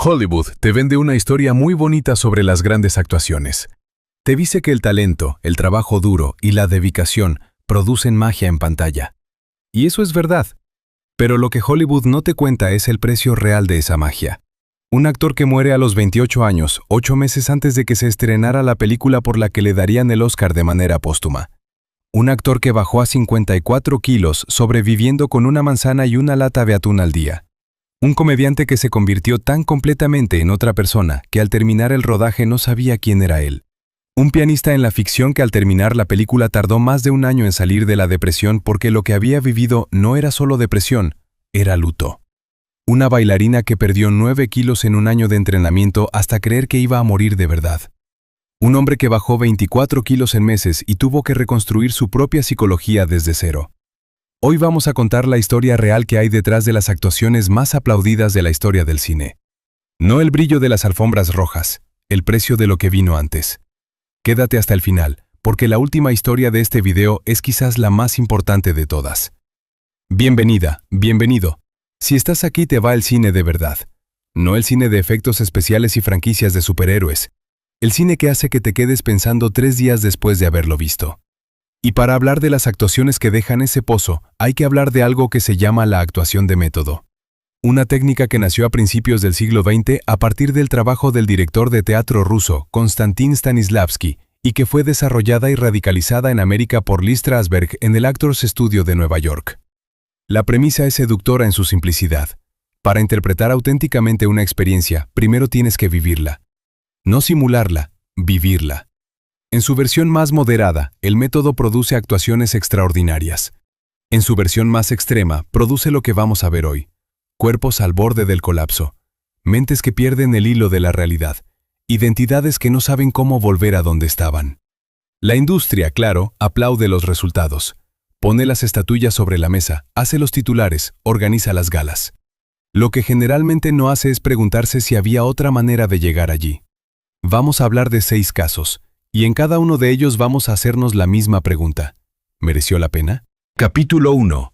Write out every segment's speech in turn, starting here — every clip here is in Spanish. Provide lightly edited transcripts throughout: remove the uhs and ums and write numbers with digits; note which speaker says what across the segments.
Speaker 1: Hollywood te vende una historia muy bonita sobre las grandes actuaciones. Te dice que el talento, el trabajo duro y la dedicación producen magia en pantalla. Y eso es verdad. Pero lo que Hollywood no te cuenta es el precio real de esa magia. Un actor que muere a los 28 años, 8 meses antes de que se estrenara la película por la que le darían el Oscar de manera póstuma. Un actor que bajó a 54 kilos sobreviviendo con una manzana y una lata de atún al día. Un comediante que se convirtió tan completamente en otra persona que al terminar el rodaje no sabía quién era él. Un pianista en la ficción que al terminar la película tardó más de un año en salir de la depresión porque lo que había vivido no era solo depresión, era luto. Una bailarina que perdió 9 kilos en un año de entrenamiento hasta creer que iba a morir de verdad. Un hombre que bajó 24 kilos en meses y tuvo que reconstruir su propia psicología desde cero. Hoy vamos a contar la historia real que hay detrás de las actuaciones más aplaudidas de la historia del cine. No el brillo de las alfombras rojas, el precio de lo que vino antes. Quédate hasta el final, porque la última historia de este video es quizás la más importante de todas. Bienvenida, bienvenido. Si estás aquí te va el cine de verdad. No el cine de efectos especiales y franquicias de superhéroes. El cine que hace que te quedes pensando 3 días después de haberlo visto. Y para hablar de las actuaciones que dejan ese pozo, hay que hablar de algo que se llama la actuación de método. Una técnica que nació a principios del siglo XX a partir del trabajo del director de teatro ruso, Konstantin Stanislavski, y que fue desarrollada y radicalizada en América por Lee Strasberg en el Actors Studio de Nueva York. La premisa es seductora en su simplicidad. Para interpretar auténticamente una experiencia, primero tienes que vivirla. No simularla, vivirla. En su versión más moderada, el método produce actuaciones extraordinarias. En su versión más extrema, produce lo que vamos a ver hoy. Cuerpos al borde del colapso. Mentes que pierden el hilo de la realidad. Identidades que no saben cómo volver a donde estaban. La industria, claro, aplaude los resultados. Pone las estatuillas sobre la mesa, hace los titulares, organiza las galas. Lo que generalmente no hace es preguntarse si había otra manera de llegar allí. Vamos a hablar de 6 casos. Y en cada uno de ellos vamos a hacernos la misma pregunta. ¿Mereció la pena? Capítulo 1.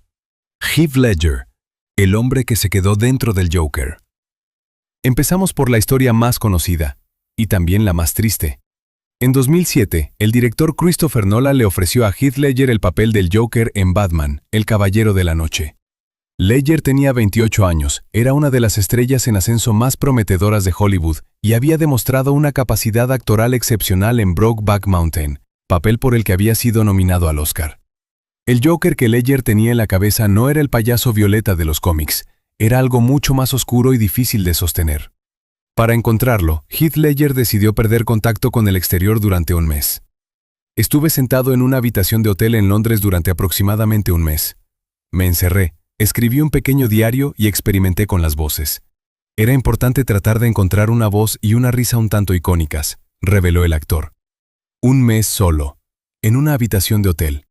Speaker 1: Heath Ledger, el hombre que se quedó dentro del Joker. Empezamos por la historia más conocida, y también la más triste. En 2007, el director Christopher Nolan le ofreció a Heath Ledger el papel del Joker en Batman, El Caballero de la Noche. Ledger tenía 28 años, era una de las estrellas en ascenso más prometedoras de Hollywood y había demostrado una capacidad actoral excepcional en Brokeback Mountain, papel por el que había sido nominado al Oscar. El Joker que Ledger tenía en la cabeza no era el payaso violeta de los cómics, era algo mucho más oscuro y difícil de sostener. Para encontrarlo, Heath Ledger decidió perder contacto con el exterior durante un mes. Estuve sentado en una habitación de hotel en Londres durante aproximadamente un mes. Me encerré. Escribí un pequeño diario y experimenté con las voces. Era importante tratar de encontrar una voz y una risa un tanto icónicas, reveló el actor. Un mes solo, en una habitación de hotel,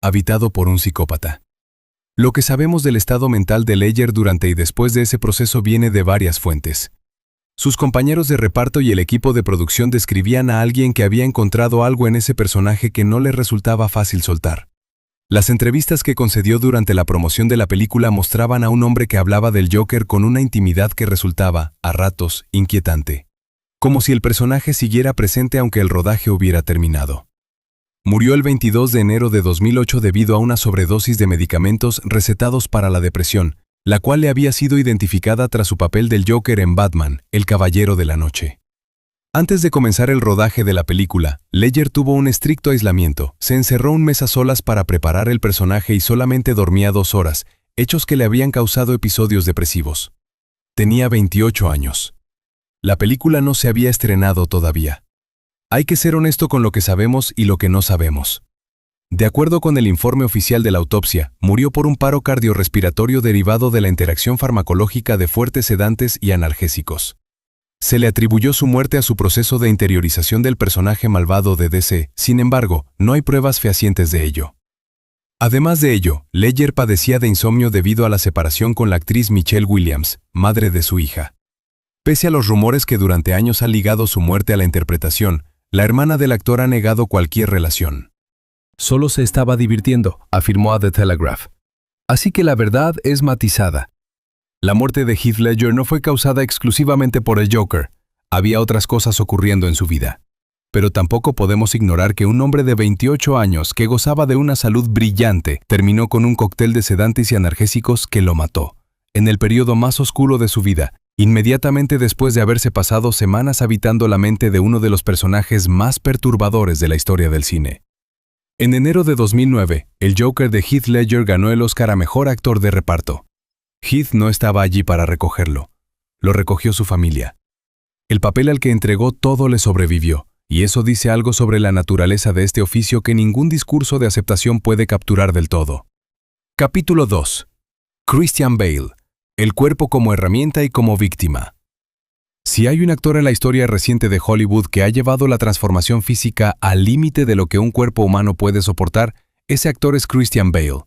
Speaker 1: habitado por un psicópata. Lo que sabemos del estado mental de Ledger durante y después de ese proceso viene de varias fuentes. Sus compañeros de reparto y el equipo de producción describían a alguien que había encontrado algo en ese personaje que no le resultaba fácil soltar. Las entrevistas que concedió durante la promoción de la película mostraban a un hombre que hablaba del Joker con una intimidad que resultaba, a ratos, inquietante. Como si el personaje siguiera presente aunque el rodaje hubiera terminado. Murió el 22 de enero de 2008 debido a una sobredosis de medicamentos recetados para la depresión, la cual le había sido identificada tras su papel del Joker en Batman, El Caballero de la Noche. Antes de comenzar el rodaje de la película, Ledger tuvo un estricto aislamiento, se encerró un mes a solas para preparar el personaje y solamente dormía 2 horas, hechos que le habían causado episodios depresivos. Tenía 28 años. La película no se había estrenado todavía. Hay que ser honesto con lo que sabemos y lo que no sabemos. De acuerdo con el informe oficial de la autopsia, murió por un paro cardiorrespiratorio derivado de la interacción farmacológica de fuertes sedantes y analgésicos. Se le atribuyó su muerte a su proceso de interiorización del personaje malvado de DC, sin embargo, no hay pruebas fehacientes de ello. Además de ello, Ledger padecía de insomnio debido a la separación con la actriz Michelle Williams, madre de su hija. Pese a los rumores que durante años ha ligado su muerte a la interpretación, la hermana del actor ha negado cualquier relación. Solo se estaba divirtiendo, afirmó a The Telegraph. Así que la verdad es matizada. La muerte de Heath Ledger no fue causada exclusivamente por el Joker. Había otras cosas ocurriendo en su vida. Pero tampoco podemos ignorar que un hombre de 28 años que gozaba de una salud brillante terminó con un cóctel de sedantes y analgésicos que lo mató, en el periodo más oscuro de su vida, inmediatamente después de haberse pasado semanas habitando la mente de uno de los personajes más perturbadores de la historia del cine. En enero de 2009, el Joker de Heath Ledger ganó el Oscar a Mejor Actor de Reparto. Heath no estaba allí para recogerlo. Lo recogió su familia. El papel al que entregó todo le sobrevivió, y eso dice algo sobre la naturaleza de este oficio que ningún discurso de aceptación puede capturar del todo. Capítulo 2. Christian Bale. El cuerpo como herramienta y como víctima. Si hay un actor en la historia reciente de Hollywood que ha llevado la transformación física al límite de lo que un cuerpo humano puede soportar, ese actor es Christian Bale.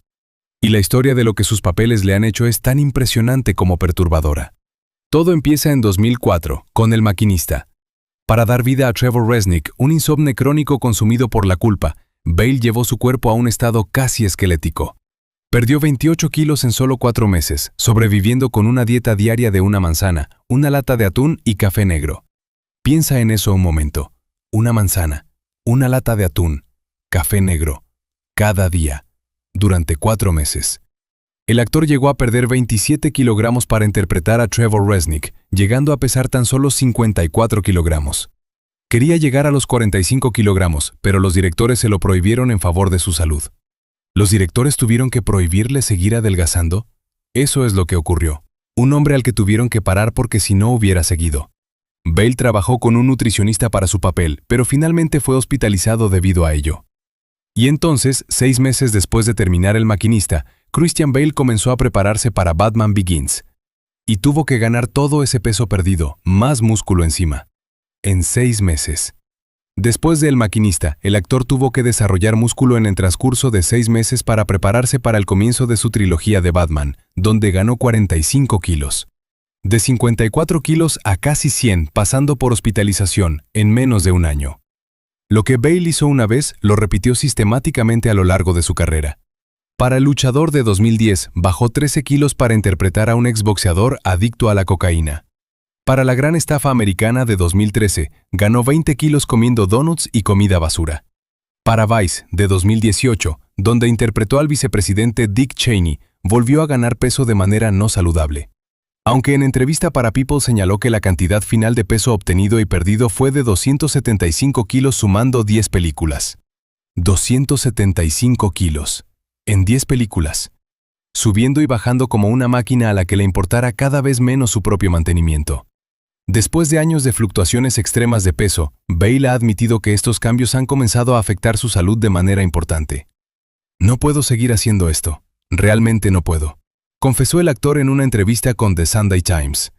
Speaker 1: Y la historia de lo que sus papeles le han hecho es tan impresionante como perturbadora. Todo empieza en 2004, con El Maquinista. Para dar vida a Trevor Resnick, un insomne crónico consumido por la culpa, Bale llevó su cuerpo a un estado casi esquelético. Perdió 28 kilos en solo 4 meses, sobreviviendo con una dieta diaria de una manzana, una lata de atún y café negro. Piensa en eso un momento. Una manzana, una lata de atún, café negro, cada día, durante 4 meses. El actor llegó a perder 27 kilogramos para interpretar a Trevor Resnick, llegando a pesar tan solo 54 kilogramos. Quería llegar a los 45 kilogramos, pero los directores se lo prohibieron en favor de su salud. ¿Los directores tuvieron que prohibirle seguir adelgazando? Eso es lo que ocurrió. Un hombre al que tuvieron que parar porque si no hubiera seguido. Bale trabajó con un nutricionista para su papel, pero finalmente fue hospitalizado debido a ello. Y entonces, 6 meses después de terminar El Maquinista, Christian Bale comenzó a prepararse para Batman Begins. Y tuvo que ganar todo ese peso perdido, más músculo encima. En 6 meses. Después de El Maquinista, el actor tuvo que desarrollar músculo en el transcurso de 6 meses para prepararse para el comienzo de su trilogía de Batman, donde ganó 45 kilos. De 54 kilos a casi 100, pasando por hospitalización, en menos de un año. Lo que Bale hizo una vez, lo repitió sistemáticamente a lo largo de su carrera. Para El Luchador de 2010, bajó 13 kilos para interpretar a un exboxeador adicto a la cocaína. Para La Gran Estafa Americana de 2013, ganó 20 kilos comiendo donuts y comida basura. Para Vice de 2018, donde interpretó al vicepresidente Dick Cheney, volvió a ganar peso de manera no saludable. Aunque en entrevista para People señaló que la cantidad final de peso obtenido y perdido fue de 275 kilos sumando 10 películas. 275 kilos. En 10 películas. Subiendo y bajando como una máquina a la que le importara cada vez menos su propio mantenimiento. Después de años de fluctuaciones extremas de peso, Bale ha admitido que estos cambios han comenzado a afectar su salud de manera importante. No puedo seguir haciendo esto. Realmente no puedo. Confesó el actor en una entrevista con The Sunday Times.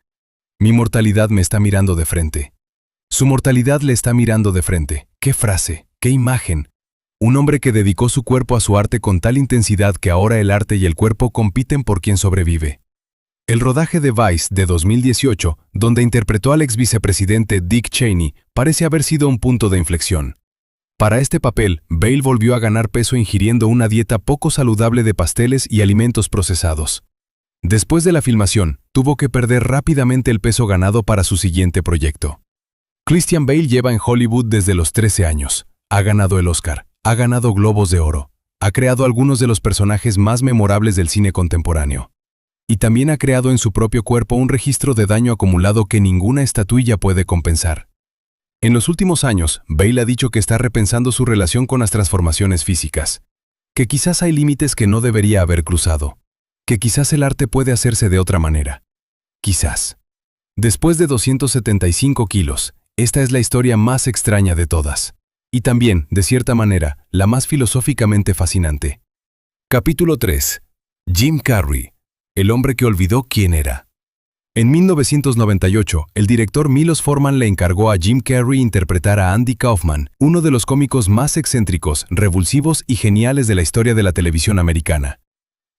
Speaker 1: Mi mortalidad me está mirando de frente. Su mortalidad le está mirando de frente. ¡Qué frase! ¡Qué imagen! Un hombre que dedicó su cuerpo a su arte con tal intensidad que ahora el arte y el cuerpo compiten por quien sobrevive. El rodaje de Vice de 2018, donde interpretó al ex vicepresidente Dick Cheney, parece haber sido un punto de inflexión. Para este papel, Bale volvió a ganar peso ingiriendo una dieta poco saludable de pasteles y alimentos procesados. Después de la filmación, tuvo que perder rápidamente el peso ganado para su siguiente proyecto. Christian Bale lleva en Hollywood desde los 13 años. Ha ganado el Oscar, ha ganado Globos de Oro, ha creado algunos de los personajes más memorables del cine contemporáneo. Y también ha creado en su propio cuerpo un registro de daño acumulado que ninguna estatuilla puede compensar. En los últimos años, Bale ha dicho que está repensando su relación con las transformaciones físicas, que quizás hay límites que no debería haber cruzado, que quizás el arte puede hacerse de otra manera. Quizás. Después de 275 kilos, esta es la historia más extraña de todas. Y también, de cierta manera, la más filosóficamente fascinante. Capítulo 3. Jim Carrey. El hombre que olvidó quién era. En 1998, el director Milos Forman le encargó a Jim Carrey interpretar a Andy Kaufman, uno de los cómicos más excéntricos, revulsivos y geniales de la historia de la televisión americana.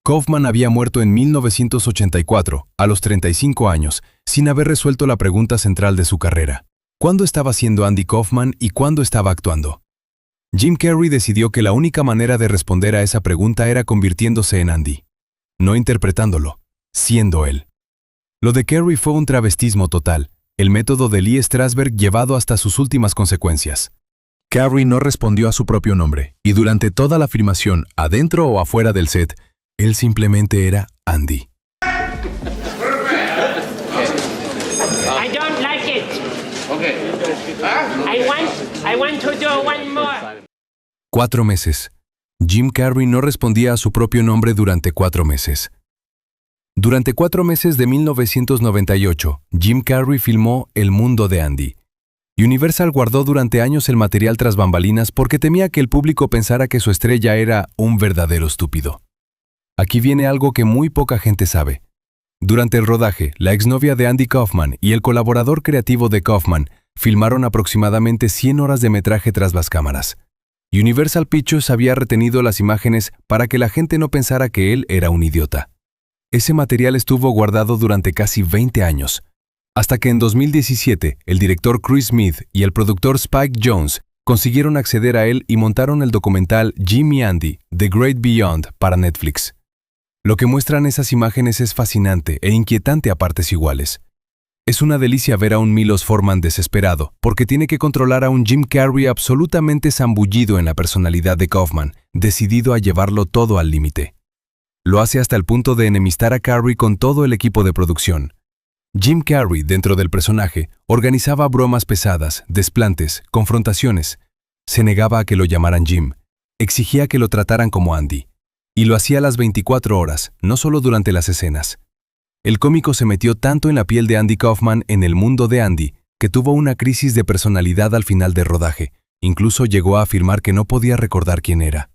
Speaker 1: Kaufman había muerto en 1984, a los 35 años, sin haber resuelto la pregunta central de su carrera. ¿Cuándo estaba siendo Andy Kaufman y cuándo estaba actuando? Jim Carrey decidió que la única manera de responder a esa pregunta era convirtiéndose en Andy. No interpretándolo, siendo él. Lo de Carrey fue un travestismo total, el método de Lee Strasberg llevado hasta sus últimas consecuencias. Carrey no respondió a su propio nombre, y durante toda la filmación, adentro o afuera del set, él simplemente era Andy.
Speaker 2: I don't like it.
Speaker 3: Okay.
Speaker 2: I want to do one more.
Speaker 1: 4 meses. Jim Carrey no respondía a su propio nombre durante 4 meses. Durante 4 meses de 1998, Jim Carrey filmó El mundo de Andy. Universal guardó durante años el material tras bambalinas porque temía que el público pensara que su estrella era un verdadero estúpido. Aquí viene algo que muy poca gente sabe. Durante el rodaje, la exnovia de Andy Kaufman y el colaborador creativo de Kaufman filmaron aproximadamente 100 horas de metraje tras las cámaras. Universal Pictures había retenido las imágenes para que la gente no pensara que él era un idiota. Ese material estuvo guardado durante casi 20 años, hasta que en 2017 el director Chris Smith y el productor Spike Jonze consiguieron acceder a él y montaron el documental Jim y Andy, The Great Beyond para Netflix. Lo que muestran esas imágenes es fascinante e inquietante a partes iguales. Es una delicia ver a un Milos Forman desesperado, porque tiene que controlar a un Jim Carrey absolutamente zambullido en la personalidad de Kaufman, decidido a llevarlo todo al límite. Lo hace hasta el punto de enemistar a Carrey con todo el equipo de producción. Jim Carrey, dentro del personaje, organizaba bromas pesadas, desplantes, confrontaciones. Se negaba a que lo llamaran Jim. Exigía que lo trataran como Andy. Y lo hacía a las 24 horas, no solo durante las escenas. El cómico se metió tanto en la piel de Andy Kaufman en El mundo de Andy, que tuvo una crisis de personalidad al final del rodaje. Incluso llegó a afirmar que no podía recordar quién era.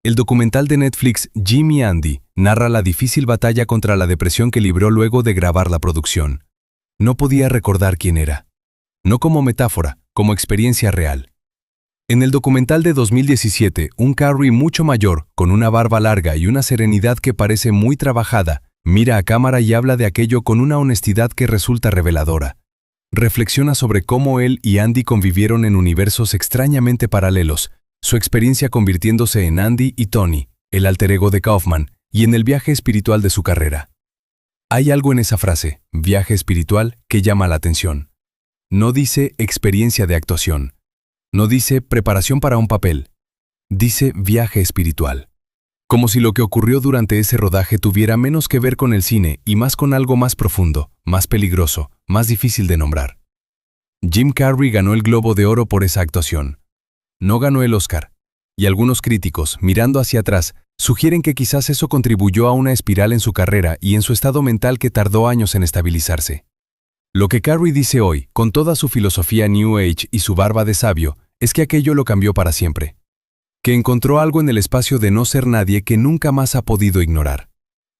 Speaker 1: El documental de Netflix Jim y Andy narra la difícil batalla contra la depresión que libró luego de grabar la producción. No podía recordar quién era. No como metáfora, como experiencia real. En el documental de 2017, un Carrey mucho mayor, con una barba larga y una serenidad que parece muy trabajada, mira a cámara y habla de aquello con una honestidad que resulta reveladora. Reflexiona sobre cómo él y Andy convivieron en universos extrañamente paralelos, su experiencia convirtiéndose en Andy y Tony, el alter ego de Kaufman, y en el viaje espiritual de su carrera. Hay algo en esa frase, viaje espiritual, que llama la atención. No dice experiencia de actuación. No dice preparación para un papel. Dice viaje espiritual. Como si lo que ocurrió durante ese rodaje tuviera menos que ver con el cine y más con algo más profundo, más peligroso, más difícil de nombrar. Jim Carrey ganó el Globo de Oro por esa actuación. No ganó el Oscar. Y algunos críticos, mirando hacia atrás, sugieren que quizás eso contribuyó a una espiral en su carrera y en su estado mental que tardó años en estabilizarse. Lo que Carrey dice hoy, con toda su filosofía New Age y su barba de sabio, es que aquello lo cambió para siempre. Que encontró algo en el espacio de no ser nadie que nunca más ha podido ignorar.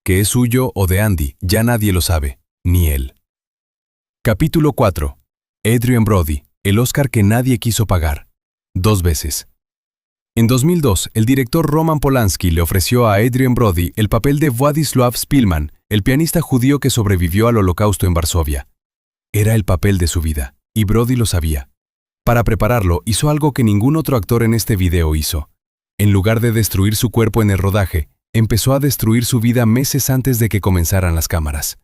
Speaker 1: Que es suyo o de Andy, ya nadie lo sabe, ni él. Capítulo 4. Adrien Brody, el Oscar que nadie quiso pagar. 2 veces. En 2002, el director Roman Polanski le ofreció a Adrien Brody el papel de Władysław Szpilman, el pianista judío que sobrevivió al Holocausto en Varsovia. Era el papel de su vida, y Brody lo sabía. Para prepararlo, hizo algo que ningún otro actor en este video hizo. En lugar de destruir su cuerpo en el rodaje, empezó a destruir su vida meses antes de que comenzaran las cámaras.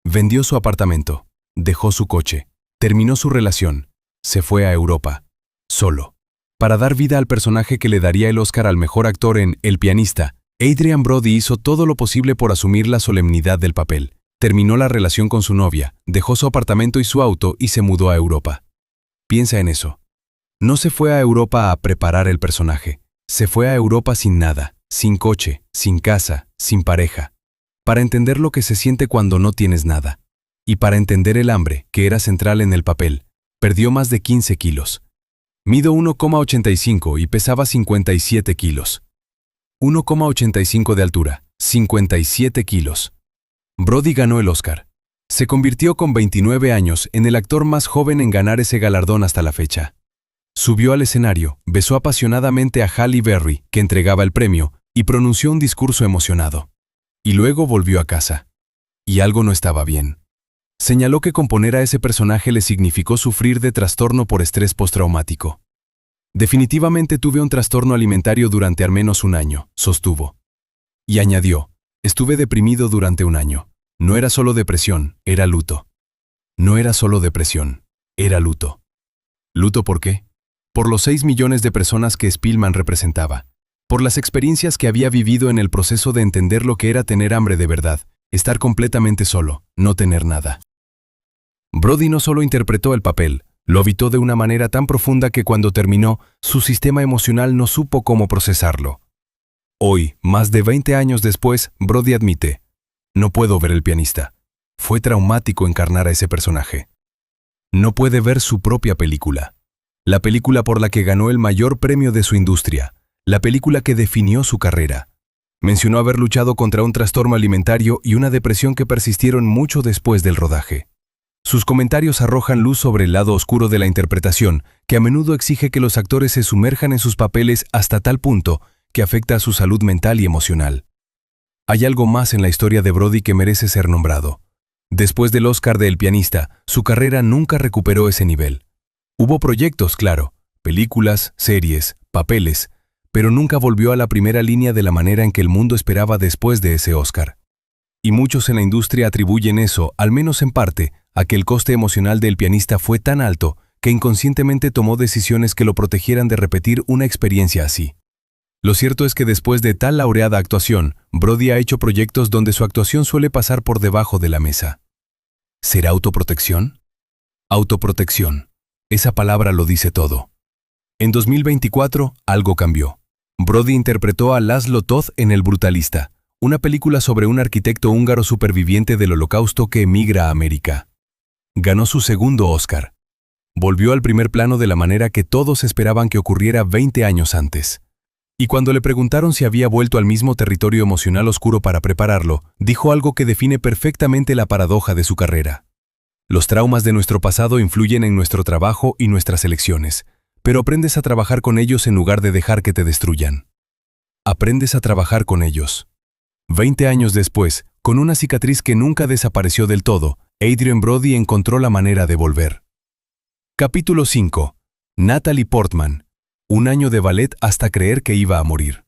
Speaker 1: Vendió su apartamento, dejó su coche, terminó su relación, se fue a Europa, solo. Para dar vida al personaje que le daría el Oscar al mejor actor en El pianista, Adrien Brody hizo todo lo posible por asumir la solemnidad del papel. Terminó la relación con su novia, dejó su apartamento y su auto y se mudó a Europa. Piensa en eso. No se fue a Europa a preparar el personaje. Se fue a Europa sin nada, sin coche, sin casa, sin pareja. Para entender lo que se siente cuando no tienes nada. Y para entender el hambre, que era central en el papel, perdió más de 15 kilos. Mido 1,85 y pesaba 57 kilos. 1,85 de altura, 57 kilos. Brody ganó el Oscar. Se convirtió con 29 años en el actor más joven en ganar ese galardón hasta la fecha. Subió al escenario, besó apasionadamente a Halle Berry, que entregaba el premio, y pronunció un discurso emocionado. Y luego volvió a casa. Y algo no estaba bien. Señaló que componer a ese personaje le significó sufrir de trastorno por estrés postraumático. Definitivamente tuve un trastorno alimentario durante al menos un año, sostuvo. Y añadió, estuve deprimido durante un año. No era solo depresión, era luto. No era solo depresión, era luto. ¿Luto por qué? Por los 6 millones de personas que Spillman representaba, por las experiencias que había vivido en el proceso de entender lo que era tener hambre de verdad, estar completamente solo, no tener nada. Brody no solo interpretó el papel, lo habitó de una manera tan profunda que cuando terminó, su sistema emocional no supo cómo procesarlo. Hoy, más de 20 años después, Brody admite: no puedo ver El pianista. Fue traumático encarnar a ese personaje. No puede ver su propia película. La película por la que ganó el mayor premio de su industria. La película que definió su carrera. Mencionó haber luchado contra un trastorno alimentario y una depresión que persistieron mucho después del rodaje. Sus comentarios arrojan luz sobre el lado oscuro de la interpretación, que a menudo exige que los actores se sumerjan en sus papeles hasta tal punto que afecta a su salud mental y emocional. Hay algo más en la historia de Brody que merece ser nombrado. Después del Oscar de El pianista, su carrera nunca recuperó ese nivel. Hubo proyectos, claro, películas, series, papeles, pero nunca volvió a la primera línea de la manera en que el mundo esperaba después de ese Oscar. Y muchos en la industria atribuyen eso, al menos en parte, a que el coste emocional del pianista fue tan alto que inconscientemente tomó decisiones que lo protegieran de repetir una experiencia así. Lo cierto es que después de tal laureada actuación, Brody ha hecho proyectos donde su actuación suele pasar por debajo de la mesa. ¿Será autoprotección? Autoprotección. Esa palabra lo dice todo. En 2024, algo cambió. Brody interpretó a Laszlo Toth en El brutalista, una película sobre un arquitecto húngaro superviviente del Holocausto que emigra a América. Ganó su segundo Oscar. Volvió al primer plano de la manera que todos esperaban que ocurriera 20 años antes. Y cuando le preguntaron si había vuelto al mismo territorio emocional oscuro para prepararlo, dijo algo que define perfectamente la paradoja de su carrera. Los traumas de nuestro pasado influyen en nuestro trabajo y nuestras elecciones, pero aprendes a trabajar con ellos en lugar de dejar que te destruyan. Aprendes a trabajar con ellos. 20 años después, con una cicatriz que nunca desapareció del todo, Adrien Brody encontró la manera de volver. Capítulo 5. Natalie Portman. Un año de ballet hasta creer que iba a morir.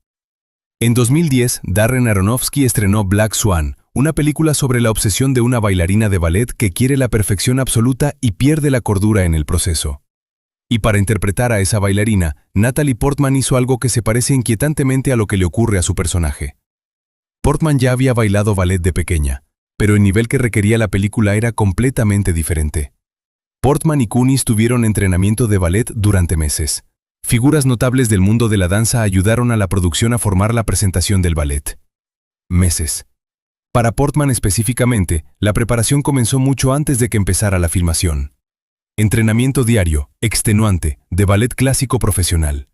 Speaker 1: En 2010, Darren Aronofsky estrenó Black Swan, una película sobre la obsesión de una bailarina de ballet que quiere la perfección absoluta y pierde la cordura en el proceso. Y para interpretar a esa bailarina, Natalie Portman hizo algo que se parece inquietantemente a lo que le ocurre a su personaje. Portman ya había bailado ballet de pequeña, pero el nivel que requería la película era completamente diferente. Portman y Kunis tuvieron entrenamiento de ballet durante meses. Figuras notables del mundo de la danza ayudaron a la producción a formar la presentación del ballet. Meses. Para Portman específicamente, la preparación comenzó mucho antes de que empezara la filmación. Entrenamiento diario, extenuante, de ballet clásico profesional.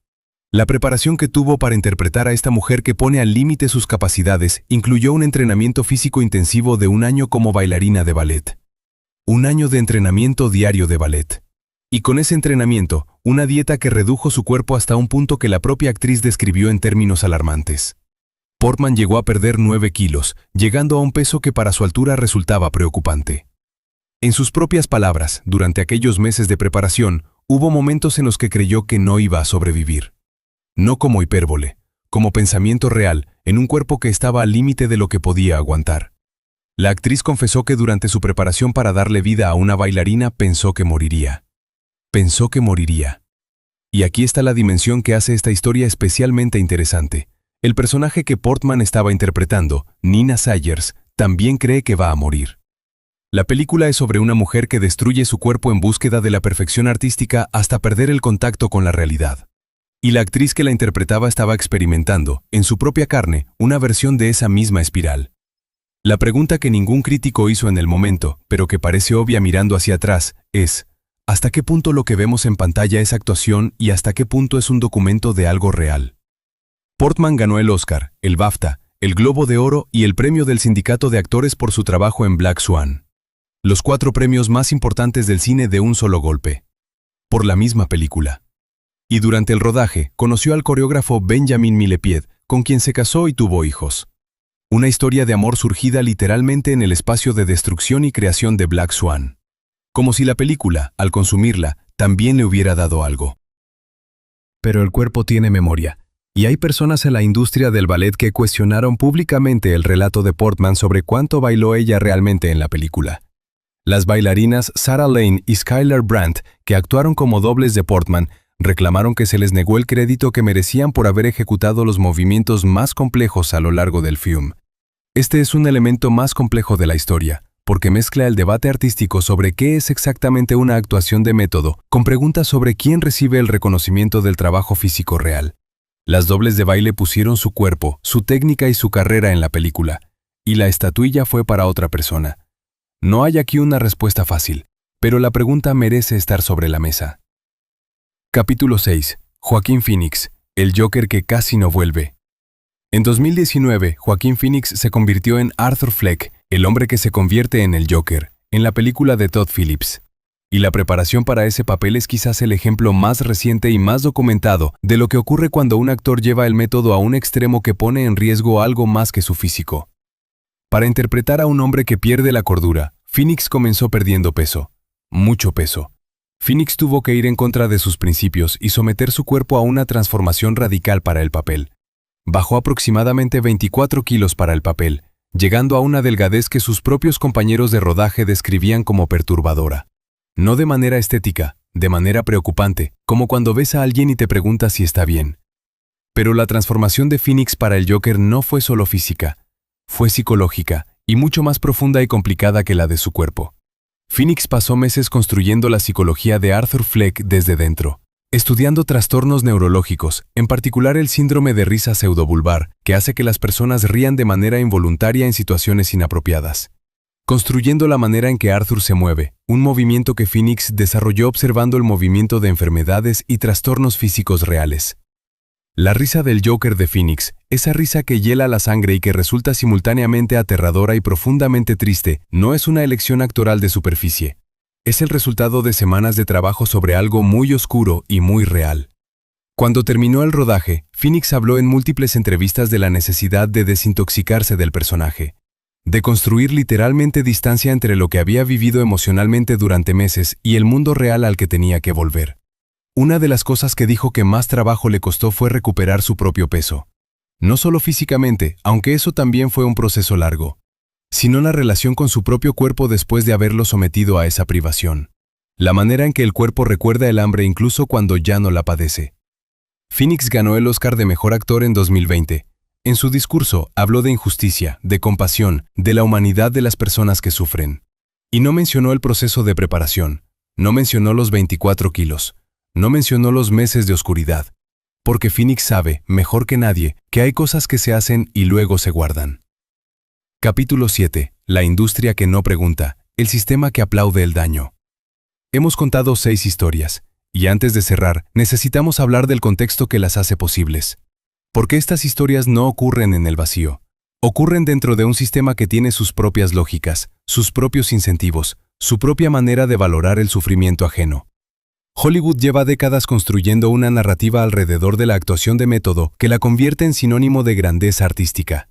Speaker 1: La preparación que tuvo para interpretar a esta mujer que pone al límite sus capacidades incluyó un entrenamiento físico intensivo de 1 año como bailarina de ballet. 1 año de entrenamiento diario de ballet. Y con ese entrenamiento, una dieta que redujo su cuerpo hasta un punto que la propia actriz describió en términos alarmantes. Portman llegó a perder 9 kilos, llegando a un peso que para su altura resultaba preocupante. En sus propias palabras, durante aquellos meses de preparación, hubo momentos en los que creyó que no iba a sobrevivir. No como hipérbole, como pensamiento real, en un cuerpo que estaba al límite de lo que podía aguantar. La actriz confesó que durante su preparación para darle vida a una bailarina pensó que moriría. Pensó que moriría. Y aquí está la dimensión que hace esta historia especialmente interesante. El personaje que Portman estaba interpretando, Nina Sayers, también cree que va a morir. La película es sobre una mujer que destruye su cuerpo en búsqueda de la perfección artística hasta perder el contacto con la realidad. Y la actriz que la interpretaba estaba experimentando, en su propia carne, una versión de esa misma espiral. La pregunta que ningún crítico hizo en el momento, pero que parece obvia mirando hacia atrás, es: ¿hasta qué punto lo que vemos en pantalla es actuación y hasta qué punto es un documento de algo real? Portman ganó el Oscar, el BAFTA, el Globo de Oro y el premio del Sindicato de Actores por su trabajo en Black Swan. Los 4 premios más importantes del cine de un solo golpe. Por la misma película. Y durante el rodaje, conoció al coreógrafo Benjamin Millepied, con quien se casó y tuvo hijos. Una historia de amor surgida literalmente en el espacio de destrucción y creación de Black Swan. Como si la película, al consumirla, también le hubiera dado algo. Pero el cuerpo tiene memoria. Y hay personas en la industria del ballet que cuestionaron públicamente el relato de Portman sobre cuánto bailó ella realmente en la película. Las bailarinas Sarah Lane y Skylar Brandt, que actuaron como dobles de Portman, reclamaron que se les negó el crédito que merecían por haber ejecutado los movimientos más complejos a lo largo del film. Este es un elemento más complejo de la historia, porque mezcla el debate artístico sobre qué es exactamente una actuación de método con preguntas sobre quién recibe el reconocimiento del trabajo físico real. Las dobles de baile pusieron su cuerpo, su técnica y su carrera en la película, y la estatuilla fue para otra persona. No hay aquí una respuesta fácil, pero la pregunta merece estar sobre la mesa. Capítulo 6. Joaquín Phoenix, el Joker que casi no vuelve. En 2019, Joaquín Phoenix se convirtió en Arthur Fleck, el hombre que se convierte en el Joker, en la película de Todd Phillips. Y la preparación para ese papel es quizás el ejemplo más reciente y más documentado de lo que ocurre cuando un actor lleva el método a un extremo que pone en riesgo algo más que su físico. Para interpretar a un hombre que pierde la cordura, Phoenix comenzó perdiendo peso. Mucho peso. Phoenix tuvo que ir en contra de sus principios y someter su cuerpo a una transformación radical para el papel. Bajó aproximadamente 24 kilos para el papel, llegando a una delgadez que sus propios compañeros de rodaje describían como perturbadora. No de manera estética, de manera preocupante, como cuando ves a alguien y te preguntas si está bien. Pero la transformación de Phoenix para el Joker no fue solo física, fue psicológica y mucho más profunda y complicada que la de su cuerpo. Phoenix pasó meses construyendo la psicología de Arthur Fleck desde dentro, estudiando trastornos neurológicos, en particular el síndrome de risa pseudobulbar, que hace que las personas rían de manera involuntaria en situaciones inapropiadas. Construyendo la manera en que Arthur se mueve, un movimiento que Phoenix desarrolló observando el movimiento de enfermedades y trastornos físicos reales. La risa del Joker de Phoenix, esa risa que hiela la sangre y que resulta simultáneamente aterradora y profundamente triste, no es una elección actoral de superficie. Es el resultado de semanas de trabajo sobre algo muy oscuro y muy real. Cuando terminó el rodaje, Phoenix habló en múltiples entrevistas de la necesidad de desintoxicarse del personaje, de construir literalmente distancia entre lo que había vivido emocionalmente durante meses y el mundo real al que tenía que volver. Una de las cosas que dijo que más trabajo le costó fue recuperar su propio peso. No solo físicamente, aunque eso también fue un proceso largo, sino la relación con su propio cuerpo después de haberlo sometido a esa privación. La manera en que el cuerpo recuerda el hambre incluso cuando ya no la padece. Phoenix ganó el Oscar de Mejor Actor en 2020. En su discurso habló de injusticia, de compasión, de la humanidad de las personas que sufren. Y no mencionó el proceso de preparación, no mencionó los 24 kilos, no mencionó los meses de oscuridad, porque Phoenix sabe, mejor que nadie, que hay cosas que se hacen y luego se guardan. Capítulo 7. La industria que no pregunta, el sistema que aplaude el daño. Hemos contado 6 historias, y antes de cerrar, necesitamos hablar del contexto que las hace posibles. Porque estas historias no ocurren en el vacío. Ocurren dentro de un sistema que tiene sus propias lógicas, sus propios incentivos, su propia manera de valorar el sufrimiento ajeno. Hollywood lleva décadas construyendo una narrativa alrededor de la actuación de método que la convierte en sinónimo de grandeza artística.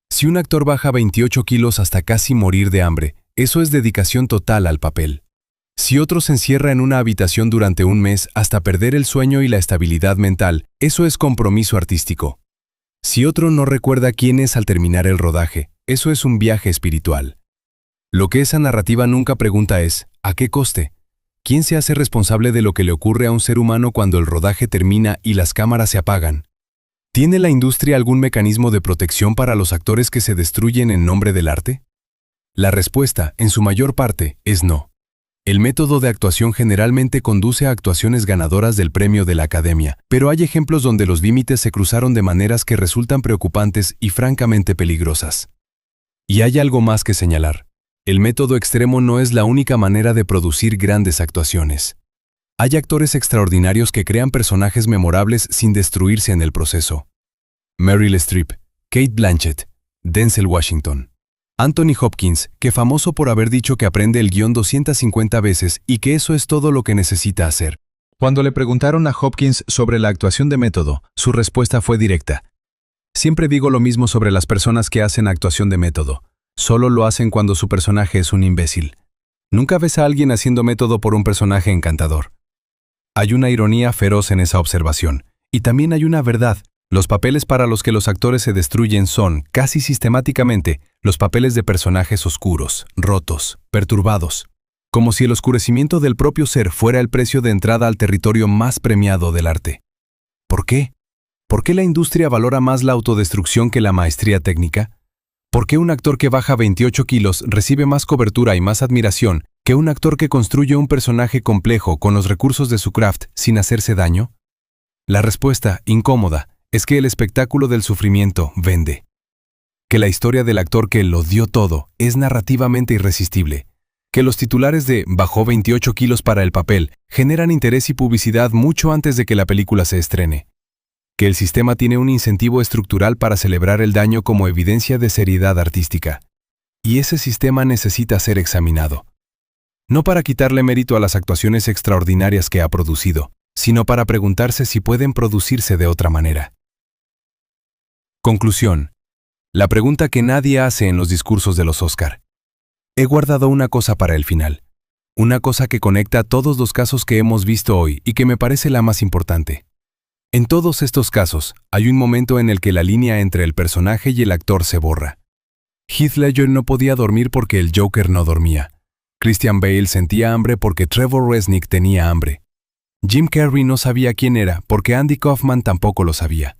Speaker 1: Si un actor baja 28 kilos hasta casi morir de hambre, eso es dedicación total al papel. Si otro se encierra en una habitación durante un mes hasta perder el sueño y la estabilidad mental, eso es compromiso artístico. Si otro no recuerda quién es al terminar el rodaje, eso es un viaje espiritual. Lo que esa narrativa nunca pregunta es, ¿a qué coste? ¿Quién se hace responsable de lo que le ocurre a un ser humano cuando el rodaje termina y las cámaras se apagan? ¿Tiene la industria algún mecanismo de protección para los actores que se destruyen en nombre del arte? La respuesta, en su mayor parte, es no. El método de actuación generalmente conduce a actuaciones ganadoras del premio de la Academia, pero hay ejemplos donde los límites se cruzaron de maneras que resultan preocupantes y francamente peligrosas. Y hay algo más que señalar. El método extremo no es la única manera de producir grandes actuaciones. Hay actores extraordinarios que crean personajes memorables sin destruirse en el proceso. Meryl Streep, Cate Blanchett, Denzel Washington. Anthony Hopkins, que famoso por haber dicho que aprende el guión 250 veces y que eso es todo lo que necesita hacer. Cuando le preguntaron a Hopkins sobre la actuación de método, su respuesta fue directa. Siempre digo lo mismo sobre las personas que hacen actuación de método. Solo lo hacen cuando su personaje es un imbécil. Nunca ves a alguien haciendo método por un personaje encantador. Hay una ironía feroz en esa observación. Y también hay una verdad. Los papeles para los que los actores se destruyen son, casi sistemáticamente, los papeles de personajes oscuros, rotos, perturbados, como si el oscurecimiento del propio ser fuera el precio de entrada al territorio más premiado del arte. ¿Por qué? ¿Por qué la industria valora más la autodestrucción que la maestría técnica? ¿Por qué un actor que baja 28 kilos recibe más cobertura y más admiración que un actor que construye un personaje complejo con los recursos de su craft sin hacerse daño? La respuesta, incómoda, es que el espectáculo del sufrimiento vende. Que la historia del actor que lo dio todo es narrativamente irresistible. Que los titulares de «bajó 28 kilos para el papel» generan interés y publicidad mucho antes de que la película se estrene. Que el sistema tiene un incentivo estructural para celebrar el daño como evidencia de seriedad artística. Y ese sistema necesita ser examinado. No para quitarle mérito a las actuaciones extraordinarias que ha producido, sino para preguntarse si pueden producirse de otra manera. Conclusión. La pregunta que nadie hace en los discursos de los Oscar. He guardado una cosa para el final. Una cosa que conecta todos los casos que hemos visto hoy y que me parece la más importante. En todos estos casos, hay un momento en el que la línea entre el personaje y el actor se borra. Heath Ledger no podía dormir porque el Joker no dormía. Christian Bale sentía hambre porque Trevor Resnick tenía hambre. Jim Carrey no sabía quién era porque Andy Kaufman tampoco lo sabía.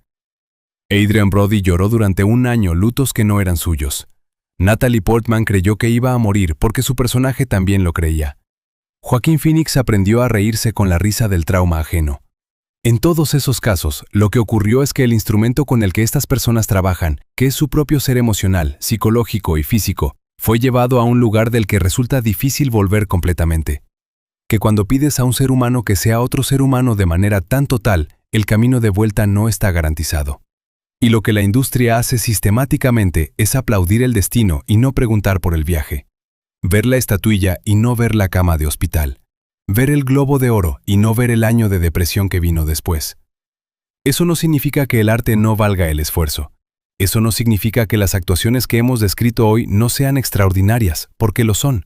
Speaker 1: Adrien Brody lloró durante un año lutos que no eran suyos. Natalie Portman creyó que iba a morir porque su personaje también lo creía. Joaquín Phoenix aprendió a reírse con la risa del trauma ajeno. En todos esos casos, lo que ocurrió es que el instrumento con el que estas personas trabajan, que es su propio ser emocional, psicológico y físico, fue llevado a un lugar del que resulta difícil volver completamente. Que cuando pides a un ser humano que sea otro ser humano de manera tan total, el camino de vuelta no está garantizado. Y lo que la industria hace sistemáticamente es aplaudir el destino y no preguntar por el viaje. Ver la estatuilla y no ver la cama de hospital. Ver el globo de oro y no ver el año de depresión que vino después. Eso no significa que el arte no valga el esfuerzo. Eso no significa que las actuaciones que hemos descrito hoy no sean extraordinarias, porque lo son.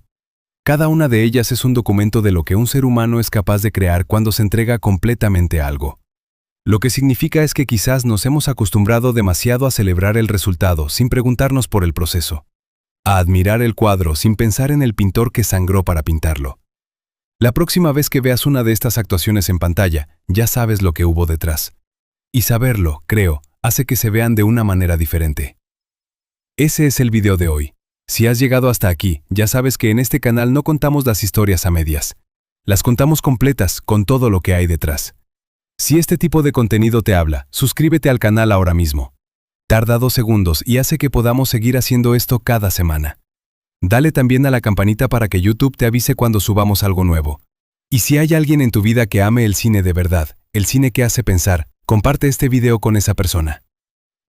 Speaker 1: Cada una de ellas es un documento de lo que un ser humano es capaz de crear cuando se entrega completamente a algo. Lo que significa es que quizás nos hemos acostumbrado demasiado a celebrar el resultado sin preguntarnos por el proceso. A admirar el cuadro sin pensar en el pintor que sangró para pintarlo. La próxima vez que veas una de estas actuaciones en pantalla, ya sabes lo que hubo detrás. Y saberlo, creo, hace que se vean de una manera diferente. Ese es el video de hoy. Si has llegado hasta aquí, ya sabes que en este canal no contamos las historias a medias. Las contamos completas, con todo lo que hay detrás. Si este tipo de contenido te habla, suscríbete al canal ahora mismo. Tarda 2 segundos y hace que podamos seguir haciendo esto cada semana. Dale también a la campanita para que YouTube te avise cuando subamos algo nuevo. Y si hay alguien en tu vida que ame el cine de verdad, el cine que hace pensar, comparte este video con esa persona.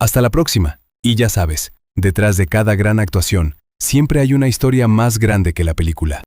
Speaker 1: Hasta la próxima. Y ya sabes, detrás de cada gran actuación, siempre hay una historia más grande que la película.